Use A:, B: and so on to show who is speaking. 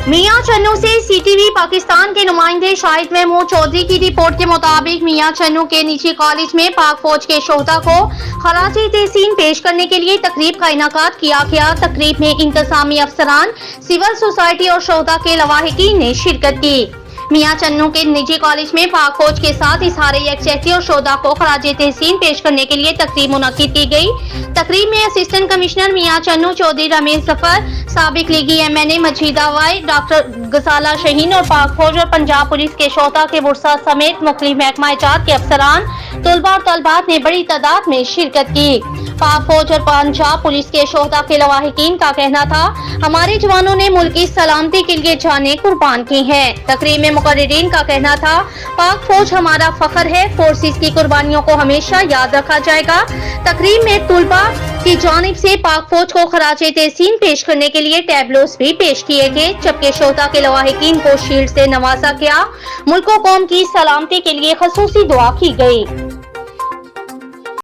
A: मियां चन्नू से सीटीवी पाकिस्तान के नुमाइंदे शाहिद महमूद चौधरी की रिपोर्ट के मुताबिक मियां चन्नू के निजी कॉलेज में पाक फौज के शोहदा को खराज तहसीन पेश करने के लिए तकरीब का इनाकात किया गया। तकरीब में इंतजामी अफसरान, सिविल सोसाइटी और शोहदा के लवाहिकीन ने शिरकत की। मियां चन्नू के निजी कॉलेज में पाक फौज के साथ इजहार यकजहती और शोहदा को खराज तहसीन पेश करने के लिए तकरीब मुनक्किद की गई। तकरीब में असिस्टेंट कमिश्नर मियां चन्नू चौधरी, रमीज जफर, साबिक लीगी MNA मजीदा वाई, डॉक्टर गजाला शहीन और पाक फौज और पंजाब पुलिस के शोहदा के बुरसा समेत मुख्तलिफ महकमा जात के अफसरान, तलबा और तलबात ने बड़ी तादाद में शिरकत की। पाक फौज और पंजाब पुलिस के शोहदा के लवाहिकीन का कहना था, हमारे जवानों ने मुल्क की सलामती के लिए जानें कुर्बान की हैं। तकरीब में मुकर्रिरीन का कहना था, पाक फौज हमारा फख्र है, फोर्सेस की कुर्बानियों को हमेशा याद रखा जाएगा। तकरीब में तलबा की जानिब से पाक फौज को खराज तहसीन पेश करने के लिए टैबलोस भी पेश किए गए, जबकि शोहदा के लवाहिकीन को शील्ड से नवाजा गया। मुल्क और कौम की सलामती के लिए खसूसी दुआ की गई।